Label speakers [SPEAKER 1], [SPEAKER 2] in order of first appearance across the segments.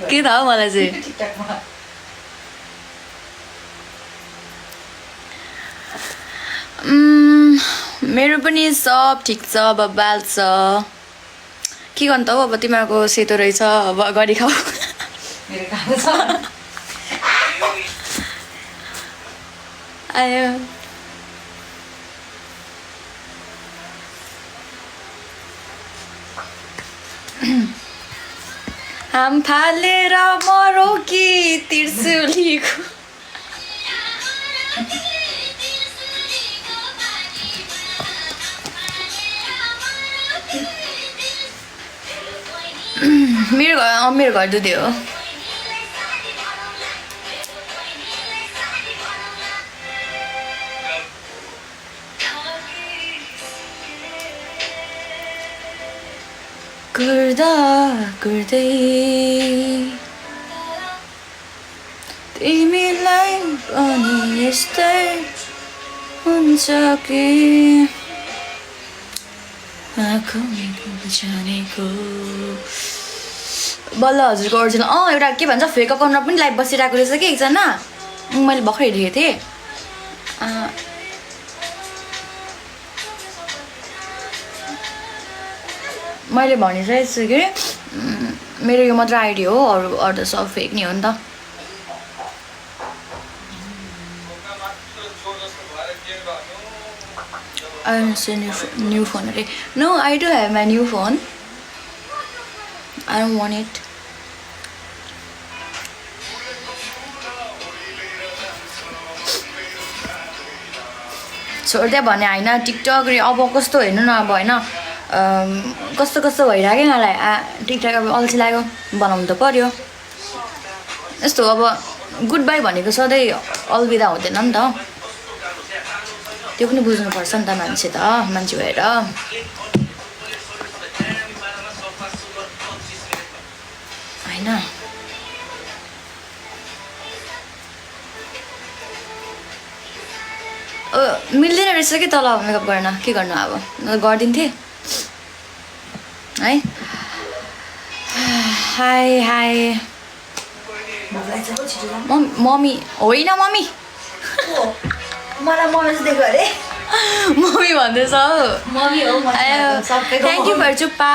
[SPEAKER 1] के थाहा मलाई चाहिँ मेरो पनि सब ठिक छ बबाल छ के गर्नु त हौ अब तिमीहरूको सेतो रहेछ अब गरी खाऊ आयो हाम फालेर मरौ कि त्रिशुलीको मेरो घर दुधे हो गर्दा गर्दै तिमीलाई पनि यस्तै हुन्छ कि जानेको बल्ल हजुरको ओरिजिनल एउटा के भन्छ फेक अकाउन्टमा पनि लाइभ बसिरहेको रहेछ कि एकजना मैले भर्खर हेरेको थिएँ मैले भनिरहेको छु कि मेरो यो मात्र आइडी हो अरू त सब फेक नि हो नि त न्यू फोन अरे no I do have my new phone I don't want it छोड्दै भने होइन टिकटक अब कस्तो हेर्नु न अब होइन कस्तो कस्तो भइरहेको मलाई टिकटक अब अल्छी लाग्यो बनाउनु त पर्यो यस्तो अब गुड बाई भनेको सधैँ अलविदा हुँदैन नि त त्यो पनि बुझ्नुपर्छ नि त मान्छे भएर होइन मिल्दैन रहेछ कि तल मेकअप गर्न के गर्नु अब गरिदिन्थेँ है हाई हाई मम्मी होइन मम्मी मलाई मम्मी जस्तो देख्यो अरे मम्मी भन्दैछ हौ मम्मी हो थ्याङ्क यू फर चुप्पा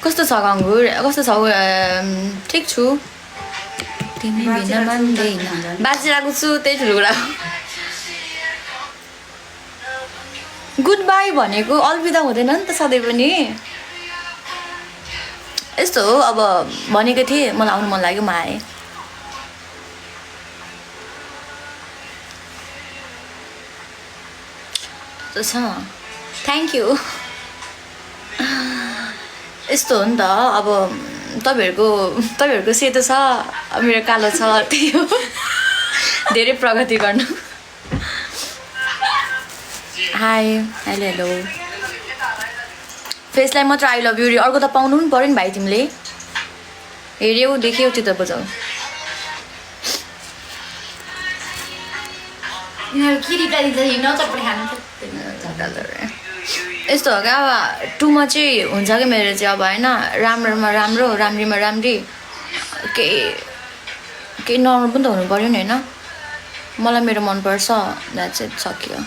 [SPEAKER 1] कस्तो छ गङ्गुर कस्तो छौ ठिक छु तिमी बिना मान्दैन बाँचिरहेको छु त्यही ठुलो कुरा गुड बाई भनेको अलविदा हुँदैन नि त सधैँ पनि यस्तो हो अब भनेको थिएँ मलाई आउनु मन लाग्यो म आएँ छ थ्याङ्क यू यस्तो हो नि त अब तपाईँहरूको सेतो छ मेरो कालो छ त्यही हो धेरै प्रगति गर्नु हाई हेलो हेलो फेसलाई मात्र आई लभ यु अर्को त पाउनु पनि पऱ्यो नि भाइ तिमीले हेऱ्यौ देख्यौ त्यो त बुझाउ यस्तो हो क्या अब टुमा चाहिँ हुन्छ कि मेरो चाहिँ अब होइन राम्रोमा राम्रो राम्रीमा राम्री केही नर्मल पनि त हुनु पऱ्यो नि होइन मलाई मेरो मनपर्छ द्याट्स इट सक्यो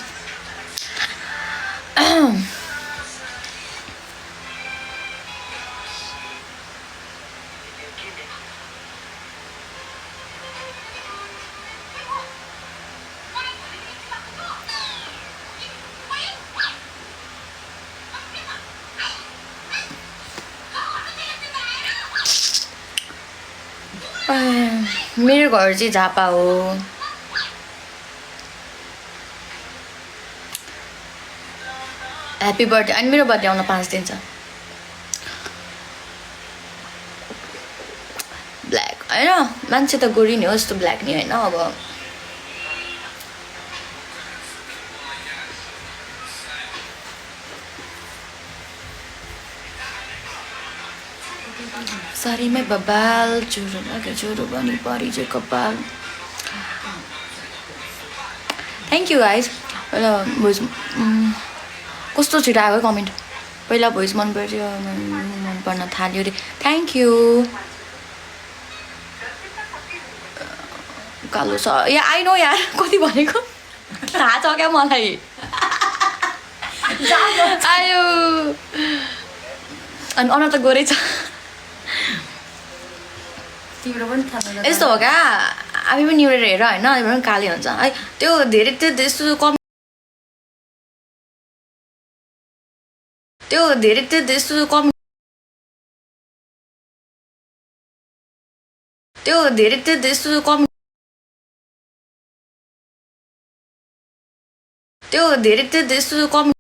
[SPEAKER 1] मेरो घर चाहिँ झापा हो ह्याप्पी बर्थडे अनि मेरो बर्थडे आउन 5 दिन छ ब्ल्याक होइन मान्छे त गोरी नि हो यस्तो ब्ल्याक नि होइन अब सारीमै बबाल चुरो लाग्यो चुरो पनि परि चाहिँ कपाल थ्याङ्क यू गाइज पहिला भोइस कस्तो छिटो आयो कमेन्ट पहिला भोइस मन पर्थ्यो मन पर्न थाल्यो अरे थ्याङ्क यू कालो छ या आई नो यार कति भनेको थाहा छ क्या मलाई आयो अनि अनुहार त गोरै छ यस्तो हो क्या हामी पनि निहुरेर हेर होइन पनि काली हुन्छ है त्यो धेरै त्यो त्यस्तो कम त्यो धेरै त्यो त्यस्तो कम त्यो धेरै त्यो त्यस्तो कम त्यो धेरै त्यो त्यस्तो कम